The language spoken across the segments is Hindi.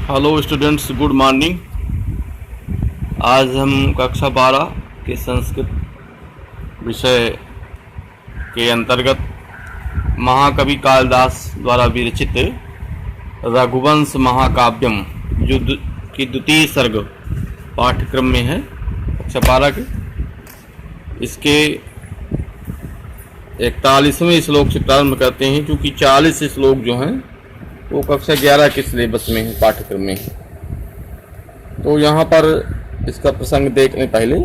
Hello students, good morning. आज हम कक्षा 12 के संस्कृत विषय के अंतर्गत महाकवि कालिदास द्वारा विरचित रघुवंश महाकाव्यम की द्वितीय सर्ग पाठ्यक्रम में है। कक्षा 12 के इसके 41वें श्लोक से प्रारंभ करते हैं, क्योंकि 40 श्लोक जो हैं वो कक्षा 11 के सिलेबस में है, पाठ्यक्रम में। तो यहाँ पर इसका प्रसंग देखने पहले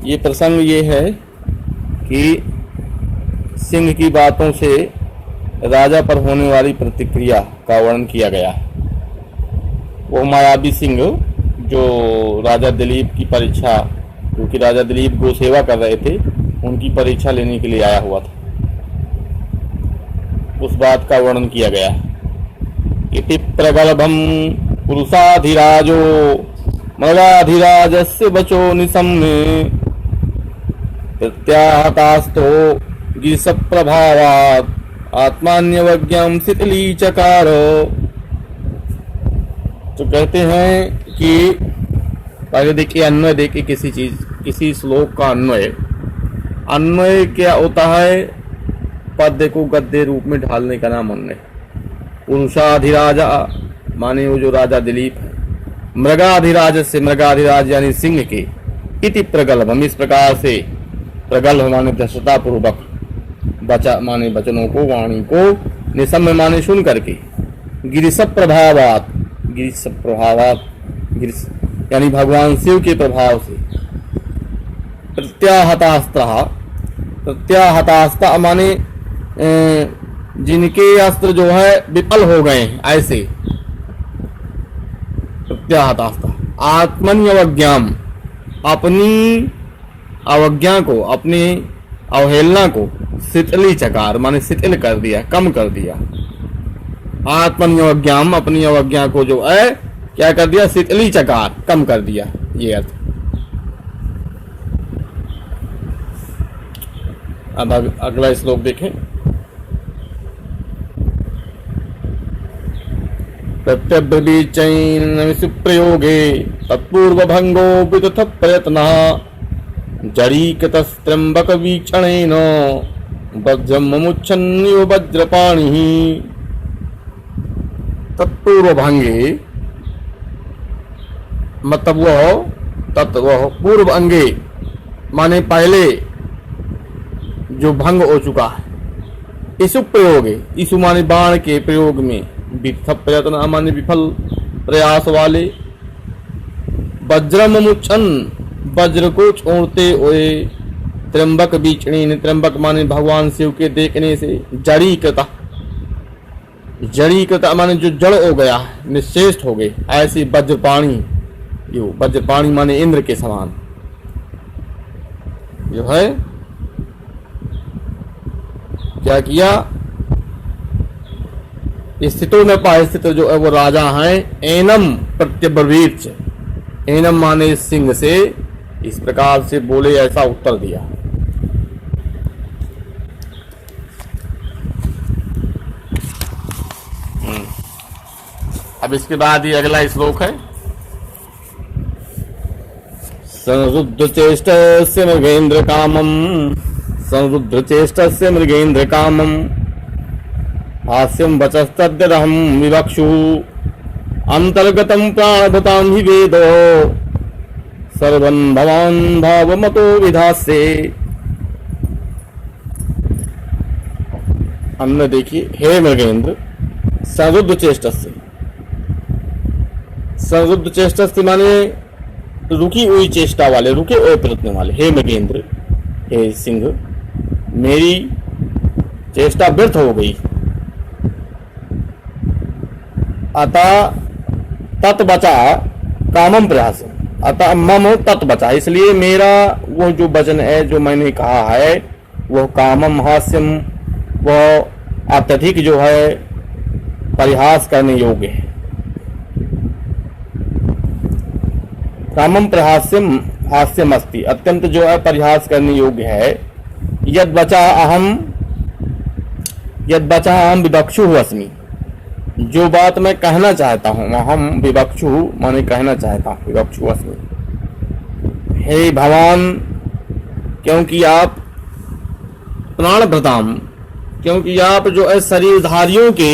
ये प्रसंग ये है कि सिंह की बातों से राजा पर होने वाली प्रतिक्रिया का वर्णन किया गया। वो मायावी सिंह जो राजा दिलीप की परीक्षा, क्योंकि राजा दिलीप गो सेवा कर रहे थे, उनकी परीक्षा लेने के लिए आया हुआ था, उस बात का वर्णन किया गया। इति प्रगल्भं पुरुषाधिराजो मृगाधिराजस्य वचो निशम्ये प्रत्याहतास्तो गिरिशप्रभावात् आत्मान्यवज्ञं शिथिलीचकार। तो कहते हैं कि पहले देखिए अन्वय, देखिए किसी श्लोक का अन्वय क्या होता है? पद्य को गद्य रूप में ढालने का नाम अन्वय। पुरुषाधिराजा माने वो जो राजा दिलीप है, मृगाधिराज से मृगाधिराज यानी सिंह के, इति प्रगल्भम इस प्रकार से, प्रगल्भ माने धृष्टता पूर्वक, बचा माने वचनों को, वाणी को, निशम्य माने सुन करके, गिरिश प्रभावात, गिरिश यानी भगवान शिव के प्रभाव से, प्रत्याहतास्त्र माने जिनके अस्त्र जो है विफल हो गए हैं, ऐसे प्रत्याहतास्त्र। आत्मन्यवज्ञाम अपनी अवज्ञा को, अपनी अवहेलना को, शिथिली चकार माने शिथिल कर दिया, कम कर दिया। आत्मन्यवज्ञाम अपनी अवज्ञा को जो है क्या कर दिया? शिथिली चकार, कम कर दिया, ये अर्थ। अब अगला श्लोक देखें। प्रत्यब्रवीचैन सुप्रयोगे तत्पूर्वभंगो विदथ प्रयत्नः जरीकृतस्त्रम्बक वीक्षणेन वज्रं मुमुच्छन्निव वज्रपाणिः। तत्पूर्वभंगे मतलब वह पूर्व अंगे माने पहले जो भंग हो चुका है। इसु प्रयोगे, इसु माने बाण के प्रयोग में, विफल प्रयत्न माने विफल प्रयास वाले, वज्रम मुच्छन वज्र को छोड़ते हुए, त्र्यंबक बीचणी, त्र्यंबक माने भगवान शिव के देखने से, जड़ीकृता, जड़ीकृता माने जो जड़ हो गया, निश्चेष्ट हो गए, ऐसी वज्रपाणी, यो वज्रपाणी माने इंद्र के समान जो है क्या किया? स्थितों में पारिस्थित जो है वो राजा हैं। एनम प्रत्यब्रवीत, एनम माने सिंह से इस प्रकार से बोले, ऐसा उत्तर दिया। अब इसके बाद ये अगला श्लोक है। संरुद्ध चेष्टस्य मृगेन्द्र कामम, संरुद्ध चेष्टस्य मृगेन्द्र कामम हास्यं वचस्तद्यदहं विवक्षु अंतर्गतं प्राणभतां हि वेदो सर्वं भवान् भावमतो विधास्ये। हमने देखिए, हे मृगेन्द्र, संरुद्ध चेष्टस्य, संरुद्ध चेष्टस्य माने रुकी हुई चेष्टा वाले, रुके हुए प्रयत्न वाले। हे मृगेन्द्र, हे सिंह, मेरी चेष्टा व्यर्थ हो गई। अतः तत् बचा कामम प्रयास, अतः मम तत् बचा, इसलिए मेरा वो जो वचन है, जो मैंने कहा है, वह कामम हास्यम, वह अत्यधिक जो है परिहास करने योग्य है। कामम प्रहास्यम हास्यम अस्ति, अत्यंत जो है परिहास करने योग्य है। यद बचा अहम विवक्षु अस्मि, जो बात मैं कहना चाहता हूँ, अहम विवक्षु माने कहना चाहता हूँ, विवक्षु अस्मि। हे भवान, क्योंकि आप प्राणप्रदाम, क्योंकि आप जो है शरीरधारियों के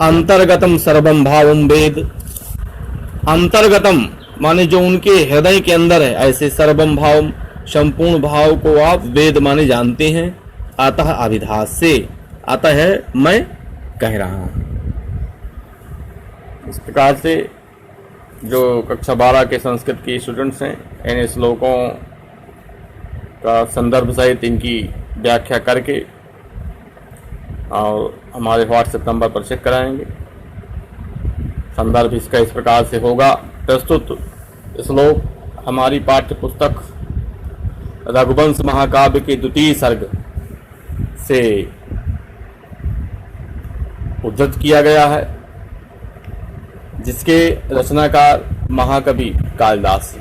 अंतर्गतम सर्वम भावम वेद, अंतर्गतम माने जो उनके हृदय के अंदर है, ऐसे सर्वम भाव संपूर्ण भाव को आप वेद माने जानते हैं। अतः अभिधास से, अतः है मैं कह रहा हूं। इस प्रकार से जो कक्षा 12 के संस्कृत के स्टूडेंट्स हैं, इन श्लोकों का संदर्भ सहित इनकी व्याख्या करके और हमारे व्हाट्सएप नंबर पर चेक कराएंगे। संदर्भ इसका इस प्रकार से होगा। प्रस्तुत श्लोक हमारी पाठ्य पुस्तक रघुवंश महाकाव्य के द्वितीय सर्ग से उद्धृत किया गया है, जिसके रचनाकार महाकवि कालिदास।